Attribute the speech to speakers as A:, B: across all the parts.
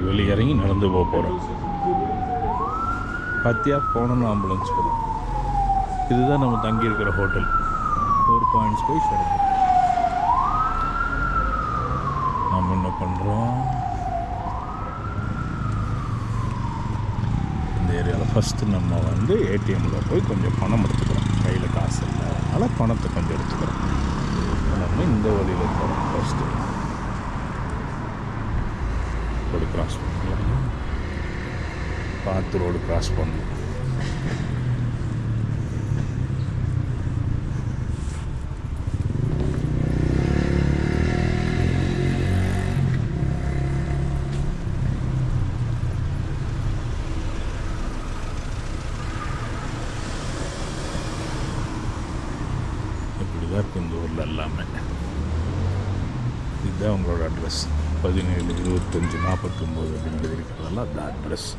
A: வெளியே இறங்கி நடந்து போக போகிறோம். பார்த்தியா போனோன்னு ஆம்புலன்ஸ் வரும். இதுதான் நம்ம தங்கியிருக்கிற ஹோட்டல். 4 பாயிண்ட்ஸ் போய் ஷரத். நாம் என்ன பண்ணுறோம், இந்த ஏரியாவில் ஃபஸ்ட்டு நம்ம வந்து ஏடிஎம்மில் போய் கொஞ்சம் பணம் எடுத்துக்கிறோம். கையில் காசு இல்லை, அதனால் பணத்தை கொஞ்சம் எடுத்துக்கிறோம். நம்ம இந்த வழியில் போகிறோம். ஃபஸ்ட்டு ரோடு கிராஸ் பண்ணலாம், பார்த்து ரோடு கிராஸ் பண்ணணும். இப்படிதான் இருக்கும் இந்த ஊரில் எல்லாமே. இதுதான் உங்களோட அட்ரஸ். 17, 25, 49 அப்படின்னு இருக்கிறதெல்லாம் அந்த அட்ரஸ்.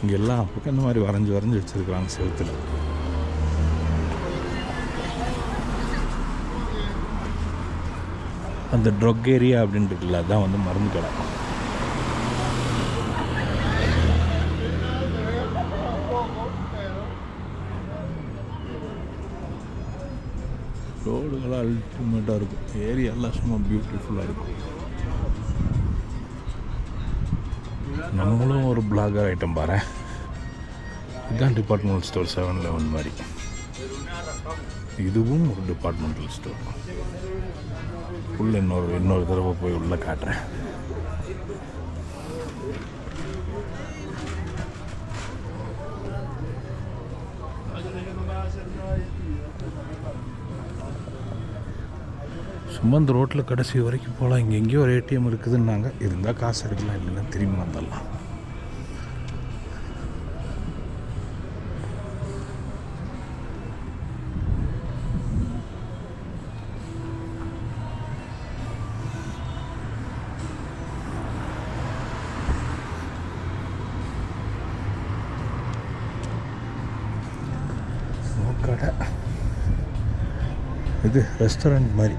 A: இங்கே எல்லாம் பக்கம் இந்த மாதிரி வரைஞ்சி வச்சுருக்குறாங்க செவத்தில். அந்த ட்ரக் ஏரியா அப்படின்ட்டு இருக்குல்ல, அதுதான் வந்து மருந்து கடை. ரோடுகளாக அல்டிமேட்டாக இருக்கும். ஏரியாலாம் சும்மா பியூட்டிஃபுல்லாக இருக்கும். நம்மளும் ஒரு பிளாகர் ஐட்டம் பாரு. இதுதான் டிபார்ட்மெண்டல் ஸ்டோர் 7-Eleven மாதிரி. இதுவும் ஒரு டிபார்ட்மெண்டல் ஸ்டோர். உள்ள இன்னொரு தடவை போய் உள்ளே காட்டுறேன். சும்மா இந்த ரோட்டில் கடைசி வரைக்கும் போகலாம். இங்கே எங்கேயோ ஒரு ஏடிஎம் இருக்குதுன்னாங்க. இருந்தால் காசு எடுக்கலாம், இல்லைன்னா திரும்பி வந்துடலாம். கடை இது ரெஸ்டாரண்ட் மாதிரி.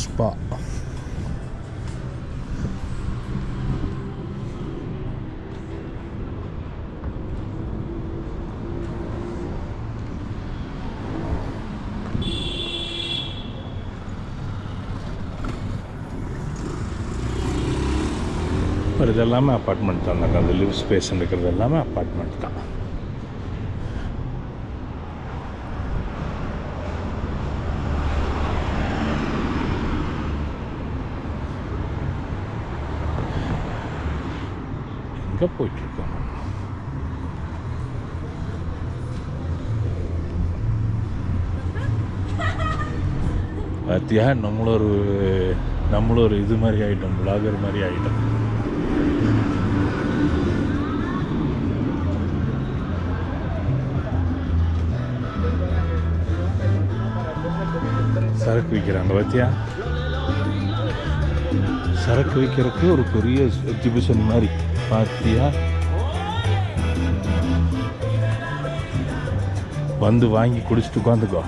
A: ஸ்பா. இது எல்லாமே அப்பார்ட்மெண்ட் தான். அந்த லிவ் ஸ்பேஸ் இருக்கிறது எல்லாமே அப்பார்ட்மெண்ட் தான். எங்கே போயிட்டுருக்கோம்? பார்த்தியா, நம்மளும் ஒரு இது மாதிரி ஆகிட்டோம், பிளாகர் மாதிரி ஆகிட்டோம். சரக்கு விற்கிறாங்க பார்த்தியா. சரக்கு விற்கிறதுக்கு ஒரு பெரிய எக்ஸிபிஷன் மாதிரி பார்த்தியா. வந்து வாங்கி குடிச்சிட்டு உட்காந்துக்கோ.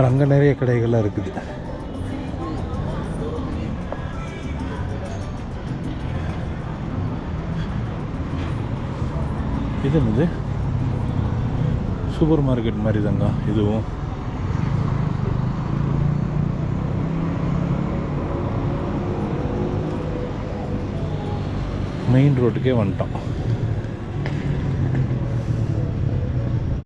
A: அங்கே நிறைய கடைகள்லாம் இருக்குது. இது என்னது, சூப்பர் மார்க்கெட் மாதிரி தாங்க இதுவும். மெயின் ரோட்டுக்கே வந்துட்டோம்.